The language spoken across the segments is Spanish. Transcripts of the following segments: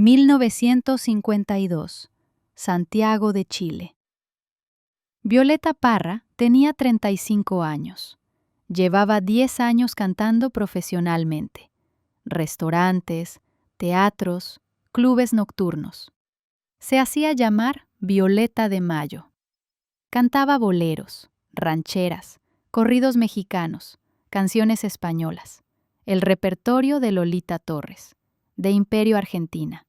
1952, Santiago de Chile. Violeta Parra tenía 35 años. Llevaba 10 años cantando profesionalmente. Restaurantes, teatros, clubes nocturnos. Se hacía llamar Violeta de Mayo. Cantaba boleros, rancheras, corridos mexicanos, canciones españolas, el repertorio de Lolita Torres, de Imperio Argentina.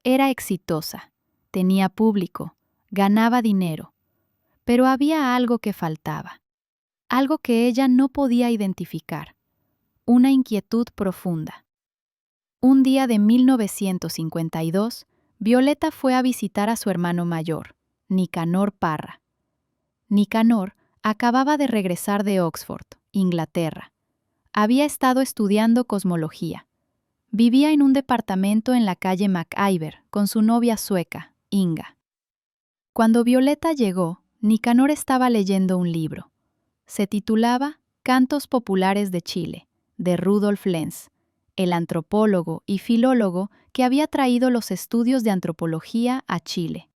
Era exitosa, tenía público, ganaba dinero, pero había algo que faltaba, algo que ella no podía identificar, una inquietud profunda. Un día de 1952, Violeta fue a visitar a su hermano mayor, Nicanor Parra. Nicanor acababa de regresar de Oxford, Inglaterra. Había estado estudiando cosmología. Vivía en un departamento en la calle MacIver con su novia sueca, Inga. Cuando Violeta llegó, Nicanor estaba leyendo un libro. Se titulaba Cantos Populares de Chile, de Rudolf Lenz, el antropólogo y filólogo que había traído los estudios de antropología a Chile.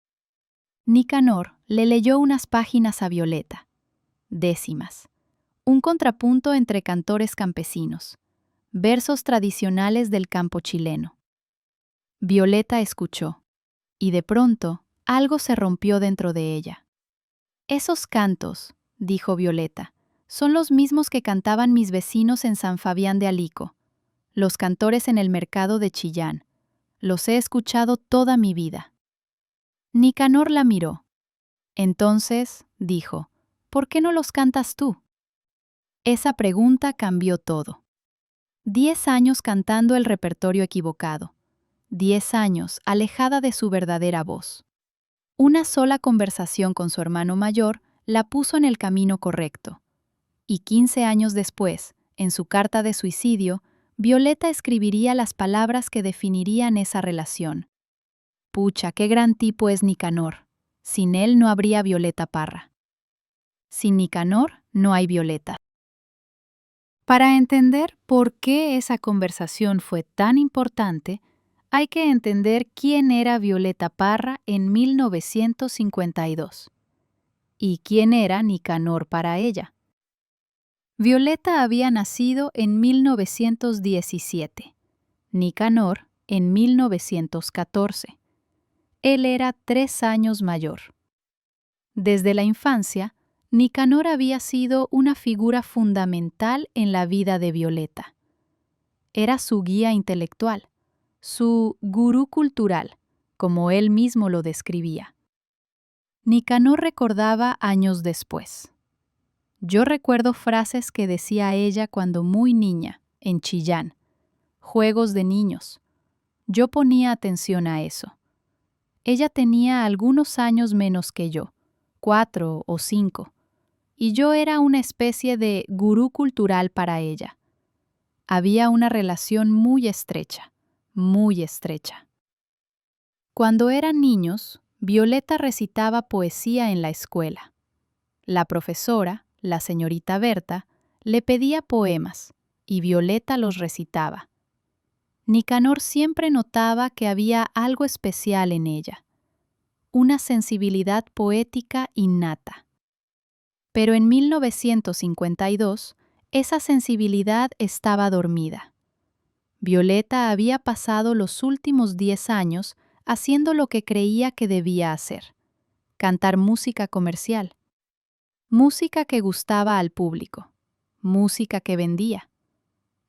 Nicanor le leyó unas páginas a Violeta. Décimas. Un contrapunto entre cantores campesinos. Versos tradicionales del campo chileno. Violeta escuchó, y de pronto algo se rompió dentro de ella. Esos cantos, dijo Violeta, son los mismos que cantaban mis vecinos en San Fabián de Alico, los cantores en el mercado de Chillán. Los he escuchado toda mi vida. Nicanor la miró. Entonces, dijo, ¿por qué no los cantas tú? Esa pregunta cambió todo. 10 años cantando el repertorio equivocado. 10 años alejada de su verdadera voz. Una sola conversación con su hermano mayor la puso en el camino correcto. Y 15 años después, en su carta de suicidio, Violeta escribiría las palabras que definirían esa relación. Pucha, qué gran tipo es Nicanor. Sin él no habría Violeta Parra. Sin Nicanor no hay Violeta. Para entender por qué esa conversación fue tan importante, hay que entender quién era Violeta Parra en 1952 y quién era Nicanor para ella. Violeta había nacido en 1917, Nicanor en 1914. Él era 3 años mayor. Desde la infancia, Nicanor había sido una figura fundamental en la vida de Violeta. Era su guía intelectual, su gurú cultural, como él mismo lo describía. Nicanor recordaba años después. Yo recuerdo frases que decía ella cuando muy niña, en Chillán, juegos de niños. Yo ponía atención a eso. Ella tenía algunos años menos que yo, 4 o 5, y yo era una especie de gurú cultural para ella. Había una relación muy estrecha, muy estrecha. Cuando eran niños, Violeta recitaba poesía en la escuela. La profesora, la señorita Berta, le pedía poemas, y Violeta los recitaba. Nicanor siempre notaba que había algo especial en ella, una sensibilidad poética innata. Pero en 1952, esa sensibilidad estaba dormida. Violeta había pasado los últimos 10 años haciendo lo que creía que debía hacer: cantar música comercial. Música que gustaba al público, música que vendía.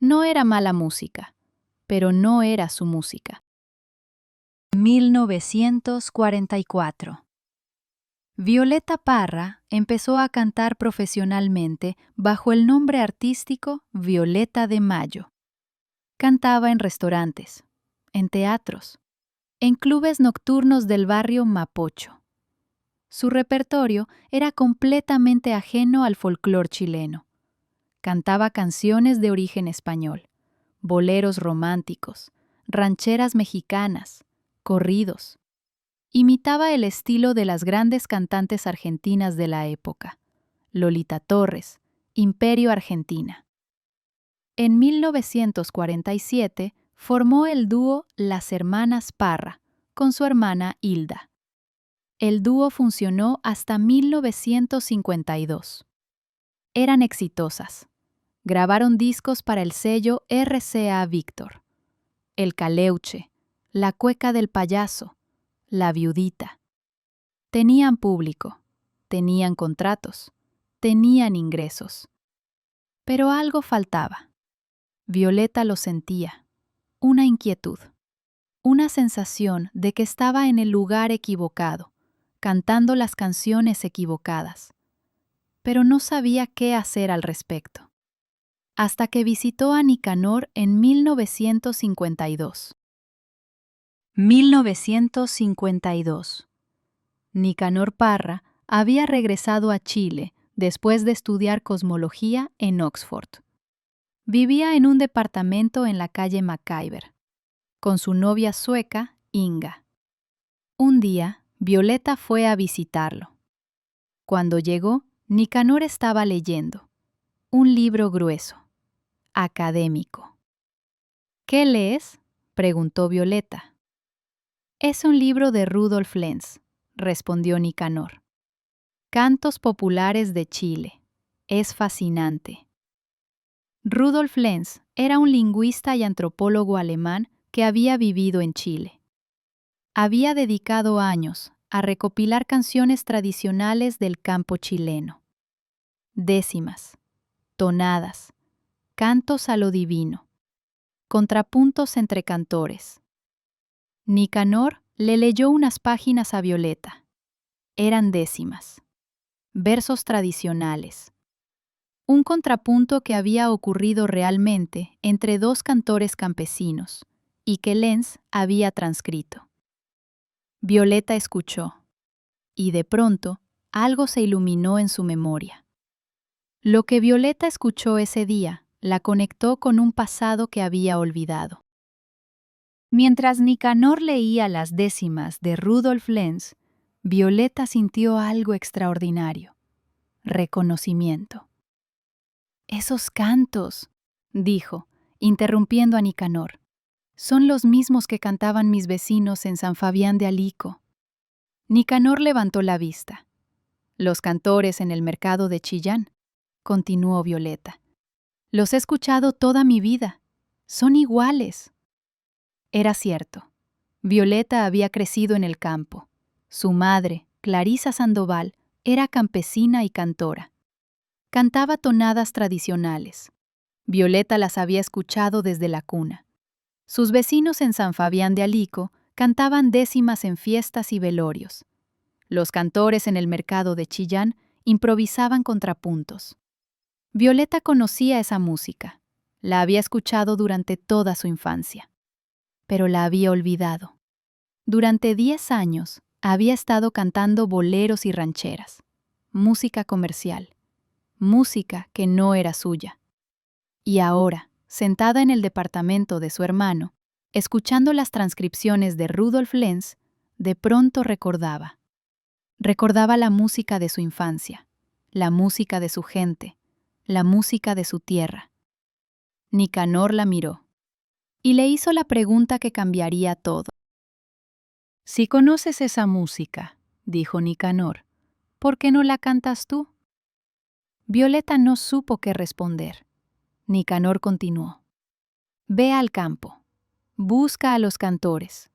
No era mala música, pero no era su música. 1944. Violeta Parra empezó a cantar profesionalmente bajo el nombre artístico Violeta de Mayo. Cantaba en restaurantes, en teatros, en clubes nocturnos del barrio Mapocho. Su repertorio era completamente ajeno al folclore chileno. Cantaba canciones de origen español, boleros románticos, rancheras mexicanas, corridos. Imitaba el estilo de las grandes cantantes argentinas de la época, Lolita Torres, Imperio Argentina. En 1947 formó el dúo Las Hermanas Parra con su hermana Hilda. El dúo funcionó hasta 1952. Eran exitosas. Grabaron discos para el sello RCA Víctor, El Caleuche, La Cueca del Payaso, La Viudita. Tenían público, tenían contratos, tenían ingresos. Pero algo faltaba. Violeta lo sentía, una inquietud, una sensación de que estaba en el lugar equivocado, cantando las canciones equivocadas, pero no sabía qué hacer al respecto. Hasta que visitó a Nicanor en 1952. 1952. Nicanor Parra había regresado a Chile después de estudiar cosmología en Oxford. Vivía en un departamento en la calle MacIver, con su novia sueca, Inga. Un día, Violeta fue a visitarlo. Cuando llegó, Nicanor estaba leyendo un libro grueso, académico. ¿Qué lees?, preguntó Violeta. Es un libro de Rudolf Lenz, respondió Nicanor. Cantos populares de Chile. Es fascinante. Rudolf Lenz era un lingüista y antropólogo alemán que había vivido en Chile. Había dedicado años a recopilar canciones tradicionales del campo chileno. Décimas, tonadas, cantos a lo divino, contrapuntos entre cantores. Nicanor le leyó unas páginas a Violeta. Eran décimas, versos tradicionales. Un contrapunto que había ocurrido realmente entre dos cantores campesinos y que Lenz había transcrito. Violeta escuchó, y de pronto algo se iluminó en su memoria. Lo que Violeta escuchó ese día la conectó con un pasado que había olvidado. Mientras Nicanor leía las décimas de Rudolf Lenz, Violeta sintió algo extraordinario: reconocimiento. «Esos cantos», dijo, interrumpiendo a Nicanor, «son los mismos que cantaban mis vecinos en San Fabián de Alico». Nicanor levantó la vista. «Los cantores en el mercado de Chillán», continuó Violeta. «Los he escuchado toda mi vida. Son iguales». Era cierto. Violeta había crecido en el campo. Su madre, Clarisa Sandoval, era campesina y cantora. Cantaba tonadas tradicionales. Violeta las había escuchado desde la cuna. Sus vecinos en San Fabián de Alico cantaban décimas en fiestas y velorios. Los cantores en el mercado de Chillán improvisaban contrapuntos. Violeta conocía esa música. La había escuchado durante toda su infancia. Pero la había olvidado. Durante 10 años había estado cantando boleros y rancheras, música comercial, música que no era suya. Y ahora, sentada en el departamento de su hermano, escuchando las transcripciones de Rudolf Lenz, de pronto recordaba. Recordaba la música de su infancia, la música de su gente, la música de su tierra. Nicanor la miró y le hizo la pregunta que cambiaría todo. «Si conoces esa música», dijo Nicanor, «¿por qué no la cantas tú?». Violeta no supo qué responder. Nicanor continuó. «Ve al campo, busca a los cantores,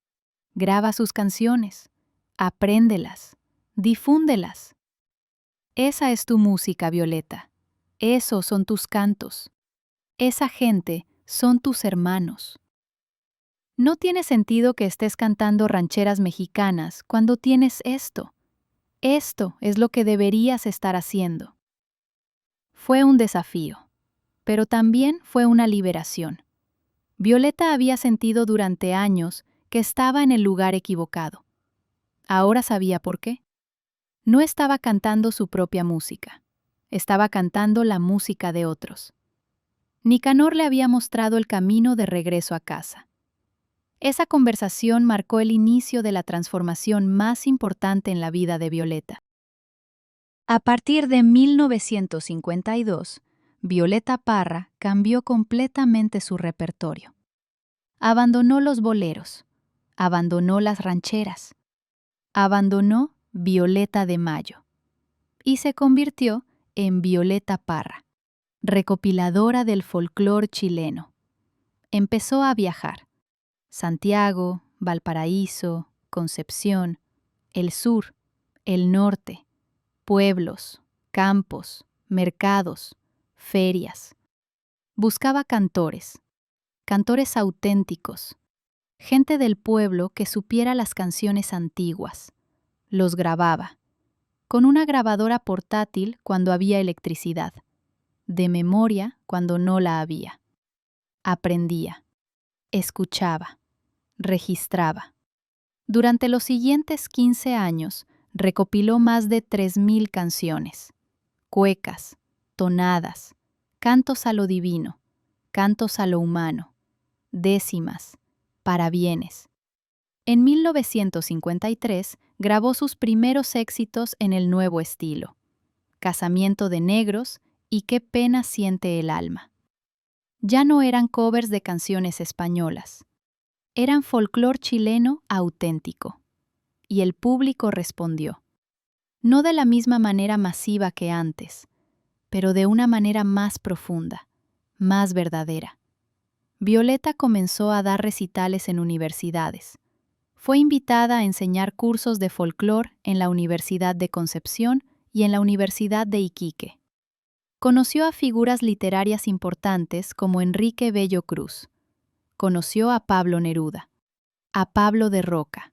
graba sus canciones, apréndelas, difúndelas. Esa es tu música, Violeta. Esos son tus cantos. Esa gente son tus hermanos. No tiene sentido que estés cantando rancheras mexicanas cuando tienes esto. Esto es lo que deberías estar haciendo». Fue un desafío, pero también fue una liberación. Violeta había sentido durante años que estaba en el lugar equivocado. Ahora sabía por qué. No estaba cantando su propia música, estaba cantando la música de otros. Nicanor le había mostrado el camino de regreso a casa. Esa conversación marcó el inicio de la transformación más importante en la vida de Violeta. A partir de 1952, Violeta Parra cambió completamente su repertorio. Abandonó los boleros, abandonó las rancheras, abandonó Violeta de Mayo y se convirtió en Violeta Parra, recopiladora del folclore chileno. Empezó a viajar. Santiago, Valparaíso, Concepción, el sur, el norte, pueblos, campos, mercados, ferias. Buscaba cantores auténticos, gente del pueblo que supiera las canciones antiguas. Los grababa, con una grabadora portátil cuando había electricidad, de memoria cuando no la había. Aprendía, escuchaba, registraba. Durante los siguientes 15 años, recopiló más de 3.000 canciones, cuecas, tonadas, cantos a lo divino, cantos a lo humano, décimas, parabienes. En 1953 grabó sus primeros éxitos en el nuevo estilo, Casamiento de Negros y Qué pena siente el alma. Ya no eran covers de canciones españolas, eran folclore chileno auténtico. Y el público respondió, no de la misma manera masiva que antes, pero de una manera más profunda, más verdadera. Violeta comenzó a dar recitales en universidades. Fue invitada a enseñar cursos de folclore en la Universidad de Concepción y en la Universidad de Iquique. Conoció a figuras literarias importantes como Enrique Bello Cruz. Conoció a Pablo Neruda, a Pablo de Roca.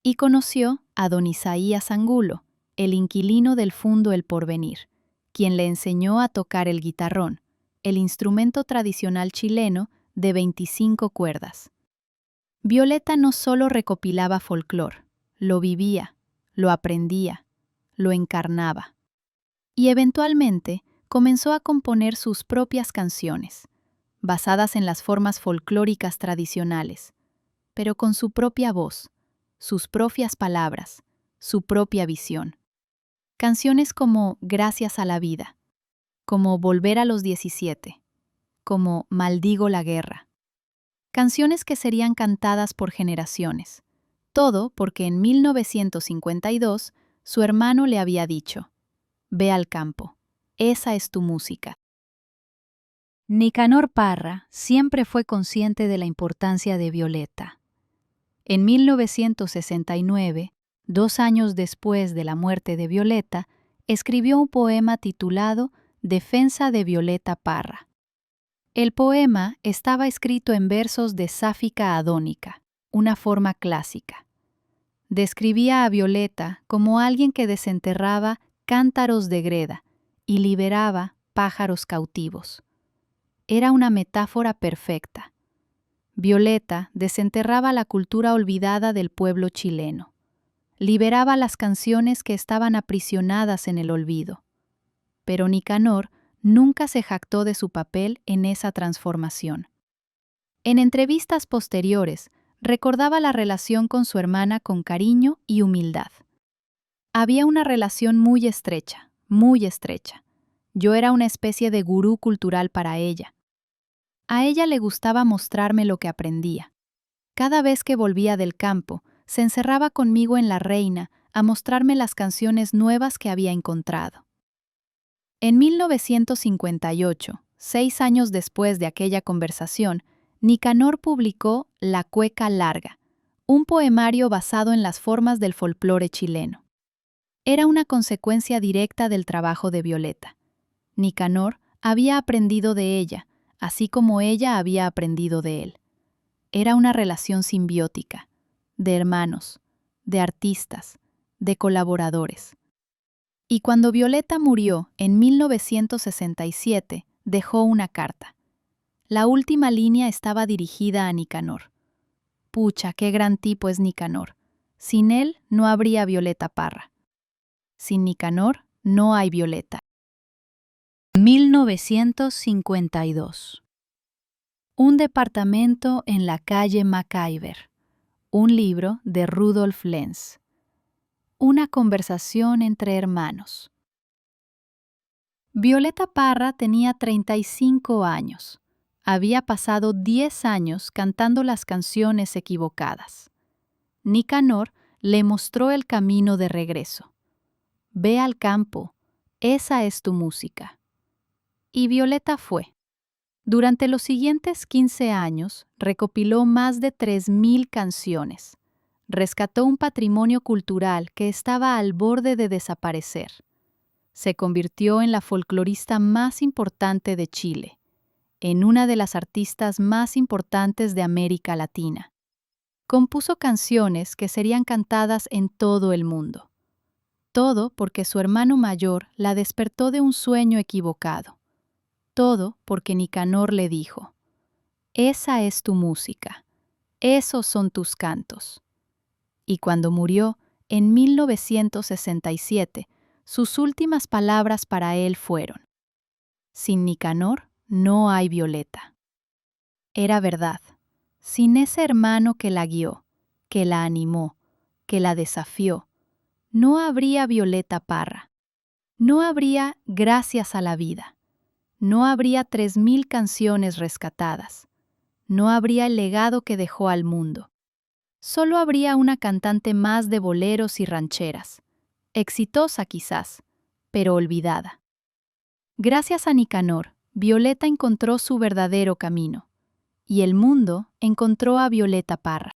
Y conoció a don Isaías Angulo, el inquilino del Fundo El Porvenir, quien le enseñó a tocar el guitarrón, el instrumento tradicional chileno de 25 cuerdas. Violeta no solo recopilaba folclore, lo vivía, lo aprendía, lo encarnaba. Y eventualmente comenzó a componer sus propias canciones, basadas en las formas folclóricas tradicionales, pero con su propia voz, sus propias palabras, su propia visión. Canciones como Gracias a la vida, como Volver a los 17, como Maldigo la guerra. Canciones que serían cantadas por generaciones. Todo porque en 1952 su hermano le había dicho, ve al campo, esa es tu música. Nicanor Parra siempre fue consciente de la importancia de Violeta. En 1969, 2 años después de la muerte de Violeta, escribió un poema titulado Defensa de Violeta Parra. El poema estaba escrito en versos de sáfica adónica, una forma clásica. Describía a Violeta como alguien que desenterraba cántaros de greda y liberaba pájaros cautivos. Era una metáfora perfecta. Violeta desenterraba la cultura olvidada del pueblo chileno. Liberaba las canciones que estaban aprisionadas en el olvido. Pero Nicanor nunca se jactó de su papel en esa transformación. En entrevistas posteriores, recordaba la relación con su hermana con cariño y humildad. Había una relación muy estrecha, muy estrecha. Yo era una especie de gurú cultural para ella. A ella le gustaba mostrarme lo que aprendía. Cada vez que volvía del campo, se encerraba conmigo en La Reina a mostrarme las canciones nuevas que había encontrado. En 1958, 6 años después de aquella conversación, Nicanor publicó La Cueca Larga, un poemario basado en las formas del folclore chileno. Era una consecuencia directa del trabajo de Violeta. Nicanor había aprendido de ella, así como ella había aprendido de él. Era una relación simbiótica, de hermanos, de artistas, de colaboradores. Y cuando Violeta murió en 1967, dejó una carta. La última línea estaba dirigida a Nicanor. Pucha, qué gran tipo es Nicanor. Sin él no habría Violeta Parra. Sin Nicanor no hay Violeta. 1952. Un departamento en la calle MacIver. Un libro de Rudolf Lenz. Una conversación entre hermanos. Violeta Parra tenía 35 años. había pasado 10 años cantando las canciones equivocadas. Nicanor le mostró el camino de regreso. Ve al campo, esa es tu música. Y Violeta fue. Durante los siguientes 15 años, recopiló más de 3.000 canciones. Rescató un patrimonio cultural que estaba al borde de desaparecer. Se convirtió en la folclorista más importante de Chile, en una de las artistas más importantes de América Latina. Compuso canciones que serían cantadas en todo el mundo. Todo porque su hermano mayor la despertó de un sueño equivocado. Todo porque Nicanor le dijo: esa es tu música, esos son tus cantos. Y cuando murió, en 1967, sus últimas palabras para él fueron: sin Nicanor no hay Violeta. Era verdad. Sin ese hermano que la guió, que la animó, que la desafió, no habría Violeta Parra. No habría Gracias a la vida. No habría 3.000 canciones rescatadas. No habría el legado que dejó al mundo. Solo habría una cantante más de boleros y rancheras. Exitosa quizás, pero olvidada. Gracias a Nicanor, Violeta encontró su verdadero camino. Y el mundo encontró a Violeta Parra.